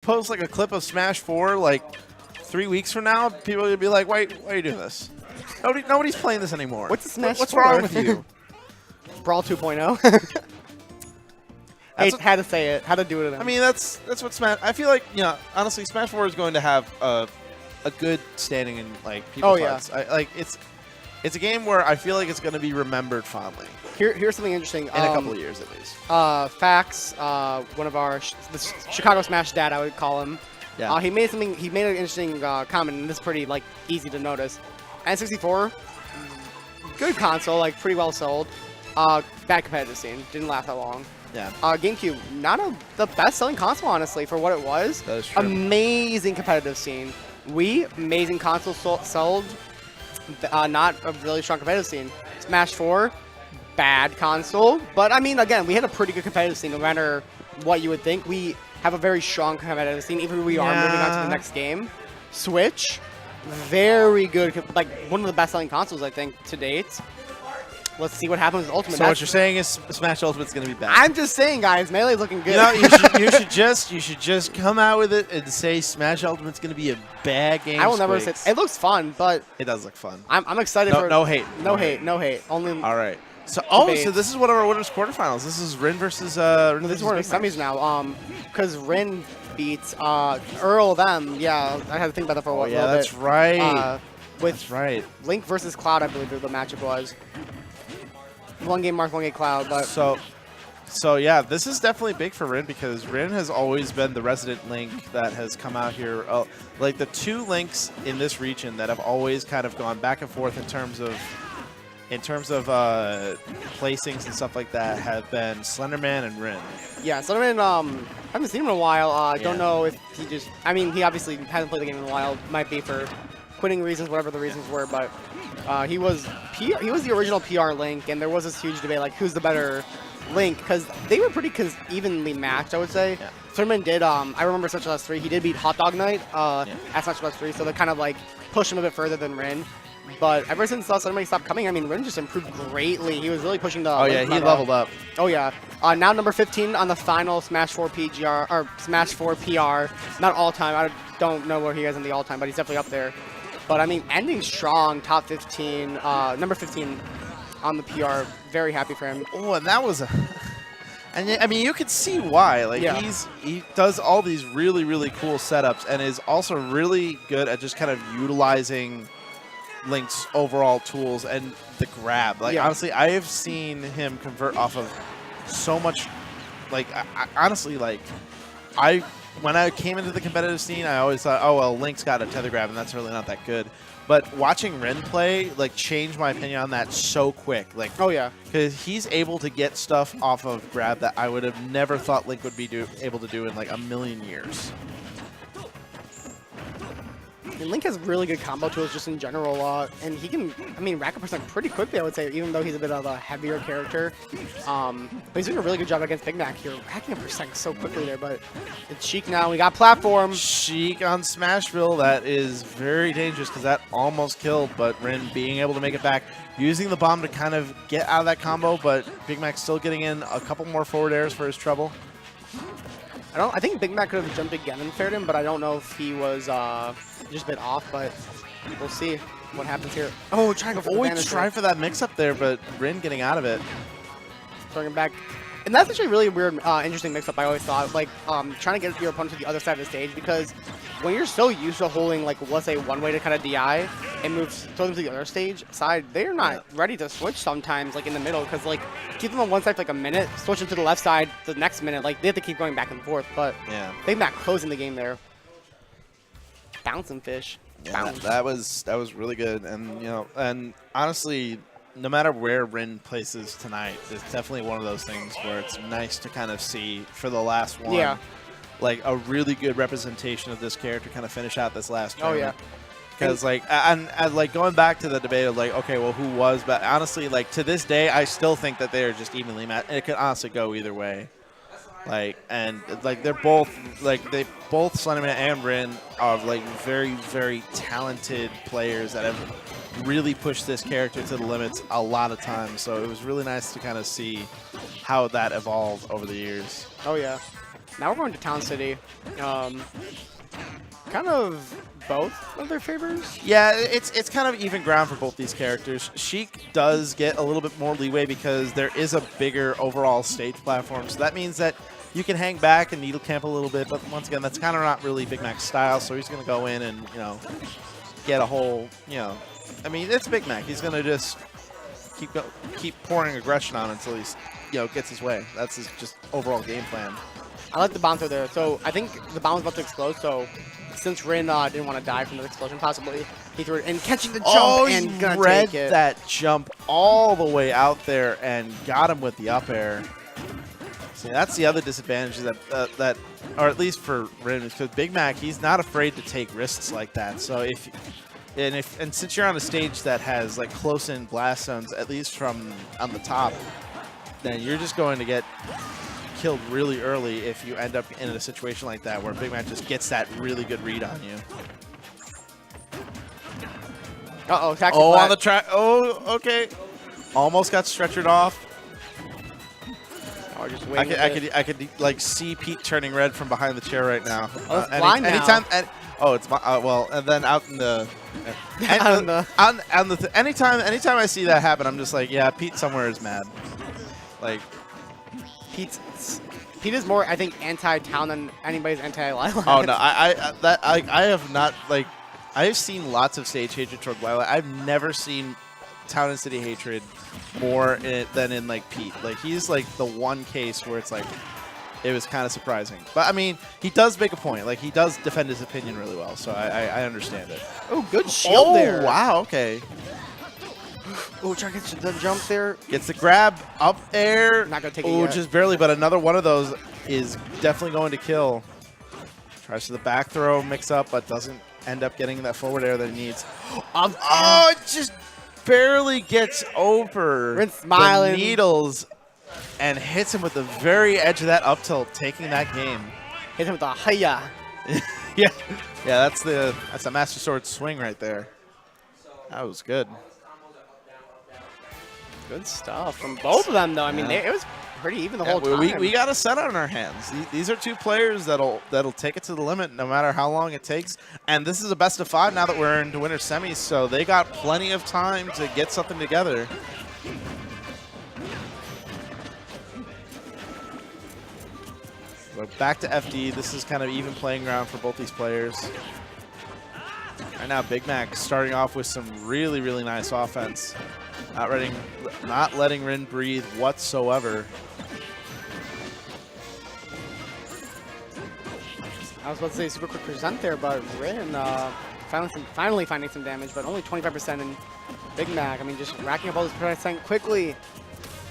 post like a clip of Smash 4 like 3 weeks from now, people are gonna be like, why are you doing this? Nobody's playing this anymore. What's the Smash What's 4? wrong with you? Brawl 2.0. Had to say it. Had to do it. I mean, that's what Smash. I feel like, you know, honestly, Smash 4 is going to have a good standing in like people's hearts. It's a game where I feel like it's going to be remembered fondly. Here's something interesting. In a couple of years, at least. Fax, one of our the Chicago Smash dad, I would call him. Yeah. He made an interesting comment, and this is pretty like easy to notice. N64, good console, like pretty well sold. Bad competitive scene, didn't last that long. Yeah. GameCube, not the best-selling console, honestly, for what it was. That is true. Amazing competitive scene. Wii, amazing console sold. Not a really strong competitive scene. Smash 4, bad console. But, I mean, again, we had a pretty good competitive scene, no matter what you would think. We have a very strong competitive scene, even if we are moving on to the next game. Switch, very good. Like, one of the best-selling consoles, I think, to date. Let's see what happens with Ultimate. So what you're saying is Smash Ultimate's going to be bad. I'm just saying, guys, Melee's looking good. You know, you should just come out with it and say Smash Ultimate's going to be a bad game. I will never say it looks fun, but it does look fun. I'm excited for no hate. No hate. Only all right. So debates. So this is one of our winners quarterfinals. This is RIN versus this is one of the semis now. Because RIN beats Earl them. Yeah, I had to think about that for a while. Yeah, that's right. That's right. Link versus Cloud, I believe the matchup was. One game Mark, one game Cloud. But so yeah, this is definitely big for RIN because RIN has always been the resident Link that has come out here. Like the two Links in this region that have always kind of gone back and forth in terms of placings and stuff like that have been Slenderman and RIN. Yeah, Slenderman, I haven't seen him in a while. I don't know if he just, I mean, he obviously hasn't played the game in a while. Might be for quitting reasons, whatever the reasons were, but he was the original PR Link, and there was this huge debate, like, who's the better Link, because they were pretty evenly matched, I would say. Yeah. Slenderman did, I remember Smash Bros. 3, he did beat Hot Dog Night at Smash Bros. 3, so they kind of, like, pushed him a bit further than RIN. But ever since Slenderman stopped coming, I mean, RIN just improved greatly. He was really pushing the... Oh, yeah, he leveled up. Oh, yeah. Now number 15 on the final Smash 4 PGR, or Smash 4 PR. Not all-time. I don't know where he is in the all-time, but he's definitely up there. But, I mean, ending strong, top 15, number 15 on the PR. Very happy for him. Oh, and that was a... And, I mean, you could see why. Like, he does all these really, really cool setups and is also really good at just kind of utilizing Link's overall tools and the grab. Like, honestly, I have seen him convert off of so much. Like, honestly, like, when I came into the competitive scene, I always thought, oh, well, Link's got a tether grab, and that's really not that good. But watching RIN play, like, changed my opinion on that so quick. Like, oh, yeah. Because he's able to get stuff off of grab that I would have never thought Link would be able to do in, like, a million years. And Link has really good combo tools just in general, and he can, I mean, rack up percent pretty quickly, I would say, even though he's a bit of a heavier character. But he's doing a really good job against Big Mac here, racking up percent so quickly there, but it's Sheik now. We got platform. Sheik on Smashville, that is very dangerous because that almost killed, but RIN being able to make it back, using the bomb to kind of get out of that combo, but Big Mac still getting in a couple more forward airs for his trouble. I think Big Mac could have jumped again and fared him, but I don't know if he was just a bit off, but we'll see what happens here. Oh, trying to go for the always try for that mix-up there, but RIN getting out of it. Throwing him back. And that's actually a really weird, interesting mix-up, I always thought. Like, trying to get your opponent to the other side of the stage, because when you're so used to holding, like, let's say, one way to kind of DI and throw them to the other side, they're not ready to switch sometimes, like, in the middle, because, like, keep them on one side for, like, a minute, switch them to the left side the next minute. Like, they have to keep going back and forth, but Big Mac closing the game there. Bouncing fish. Yeah, that was really good, and, you know, and honestly, no matter where RIN places tonight, it's definitely one of those things where it's nice to kind of see for the last one, like a really good representation of this character kind of finish out this last tournament. Oh, yeah. Because, like, and like going back to the debate of, like, okay, well, who was, but honestly, like, to this day, I still think that they are just evenly matched, and it could honestly go either way. Like, and, like, they're both, like, both Slenderman and RIN are, like, very, very talented players that have really pushed this character to the limits a lot of times. So it was really nice to kind of see how that evolved over the years. Oh, yeah. Now we're going to Town City. Kind of both of their favors. Yeah, it's kind of even ground for both these characters. Sheik does get a little bit more leeway because there is a bigger overall stage platform. So that means that you can hang back and needle camp a little bit. But once again, that's kind of not really Big Mac's style. So he's going to go in and, get a whole, I mean, it's Big Mac. He's going to just keep pouring aggression on until he's, gets his way. That's his just overall game plan. I like the bouncer there. So I think the bomb was about to explode. So since RIN didn't want to die from the explosion, possibly, he threw it and catching the jump and gonna take it. That jump all the way out there and got him with the up air. See, that's the other disadvantage that, or at least for RIN, because Big Mac, he's not afraid to take risks like that. So and since you're on a stage that has like close-in blast zones, at least from on the top, then you're just going to get killed really early if you end up in a situation like that where Big Mac just gets that really good read on you. Uh-oh, oh, on the track. Oh, okay. Almost got stretchered off. Oh, just I could like see Pete turning red from behind the chair right now. Oh, it's blind now. Anytime. It's well, and then out in the. Anytime I see that happen, I'm just like, yeah, Pete somewhere is mad. Like. Pete is more, I think, anti-town than anybody's anti-Lilac. Oh no, I have not like. I've seen lots of stage hatred toward Lilac. I've never seen town and city hatred more than in like Pete. Like he's like the one case where it's like it was kind of surprising. But I mean, he does make a point. Like he does defend his opinion really well, so I understand it. Oh, good shield there. Oh wow, okay. Oh, try to get the jump there. Gets the grab, up air. Not going to take it yet. Just barely, but another one of those is definitely going to kill. Tries to the back throw, mix up, but doesn't end up getting that forward air that he needs. Oh, it just barely gets over the needles and hits him with the very edge of that up tilt, taking that game. Hits him with a hiya. Yeah, that's a Master Sword swing right there. That was good. Good stuff from both of them, though. I mean, it was pretty even the whole time. We got a set on our hands. These are two players that'll take it to the limit no matter how long it takes. And this is a best of 5 now that we're into winter semis, so they got plenty of time to get something together. But back to FD. This is kind of even playing ground for both these players. Right now, Big Mac starting off with some really, really nice offense. Not letting RIN breathe whatsoever. I was about to say super quick present there, but RIN finally finding some damage, but only 25% in Big Mac. I mean, just racking up all this percent quickly.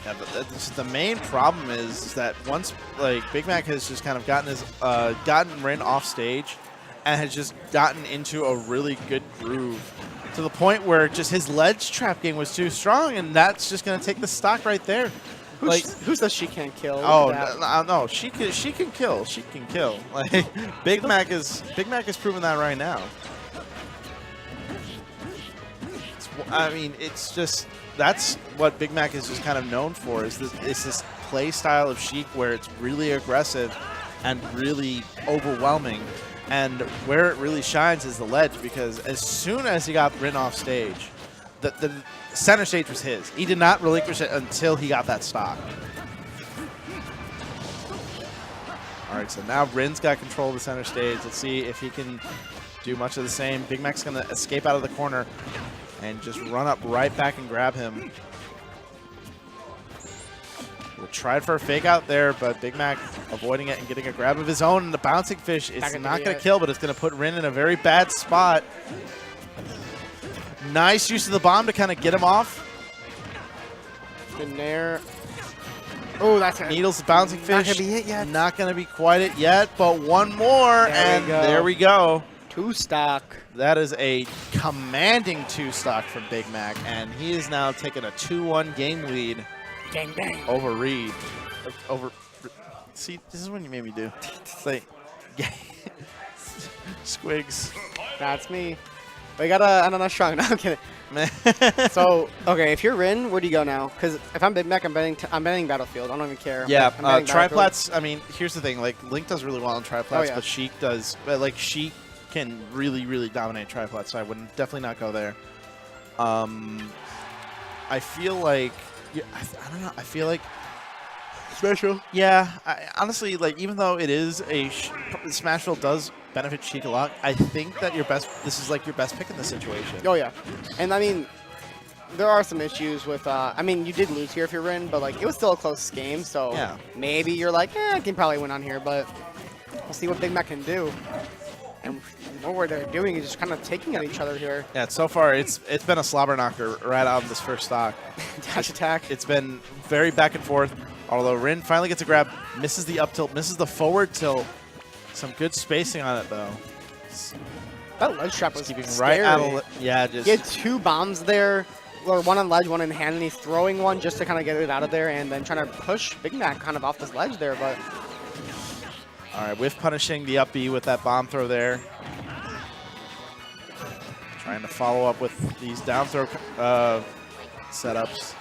Yeah, but the main problem is that once like Big Mac has just kind of gotten RIN off stage and has just gotten into a really good groove, to the point where just his ledge trap game was too strong, and that's just going to take the stock right there. Who says she can't kill? Oh no, she can kill. She can kill. Like Big Mac is proving that right now. I mean, it's just that's what Big Mac is just kind of known for is this play style of Sheik where it's really aggressive and really overwhelming. And where it really shines is the ledge, because as soon as he got RIN off stage, the center stage was his. He did not relinquish it until he got that stock. All right, so now RIN's got control of the center stage. Let's see if he can do much of the same. Big Mac's going to escape out of the corner and just run up right back and grab him. We'll try for a fake out there, but Big Mac avoiding it and getting a grab of his own. And the bouncing fish is not going to kill, but it's going to put RIN in a very bad spot. Nice use of the bomb to kind of get him off. Good nair. Oh, that's Needles the bouncing fish. Not going to be it yet. Not going to be quite it yet, but one more, there we go. 2 stock. That is a commanding 2 stock from Big Mac, and he is now taking a 2-1 game lead. Gang, gang. Over Reed. See, this is what you made me do. It's like, Squigs. That's me. We got another strong. No, I'm kidding. So, okay, if you're Rin, where do you go now? Because if I'm Big Mac, I'm betting Battlefield. I don't even care. Yeah, I'm betting Battlefield. triplats. I mean, here's the thing. Like, Link does really well on triplats, but Sheik does. But like, Sheik can really, really dominate triplats. So I would definitely not go there. I feel like, yeah, I don't know. I feel like Special. Yeah, honestly, like even though it is a Smashville does benefit Sheik a lot, I think that this is like your best pick in this situation. Oh yeah, and I mean, there are some issues with. I mean, you did lose here if you're Rin, but like it was still a close game, so maybe you're like, I can probably win on here, but we'll see what Big Mac can do. And what they're doing is just kind of taking at each other here. Yeah, so far it's been a slobber knocker right out of this first stock. Dash attack. It's been very back and forth. Although Rin finally gets a grab, misses the up tilt, misses the forward tilt. Some good spacing on it though. That ledge trap was keeping scary. right out of just. He had 2 bombs there, or one on ledge, one in hand, and he's throwing one just to kind of get it out of there, and then trying to push Big Mac kind of off this ledge there. But all right, with punishing the up B with that bomb throw there. Trying to follow up with these down throw setups.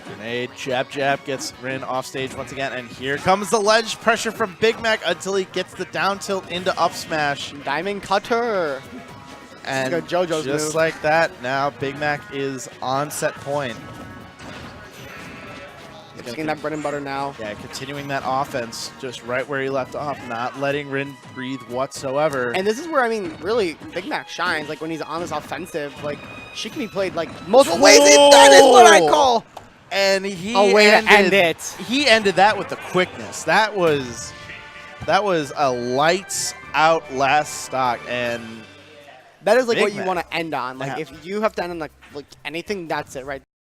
Grenade, jab, gets Rin off stage once again, and here comes the ledge pressure from Big Mac until he gets the down tilt into up smash. Diamond cutter. And JoJo's just move. like that, now Big Mac is on set point. Just getting that bread and butter now. Yeah, continuing that offense just right where he left off, not letting Rin breathe whatsoever. And this is where, I mean, really, Big Mac shines. Like, when he's on this offensive, like, she can be played, like, multiple ways. That is what I call. And he end it. He ended that with the quickness. That was a lights out last stock, and that is like Big what you Mac. want to end on. Like if you have to end on like anything, that's it right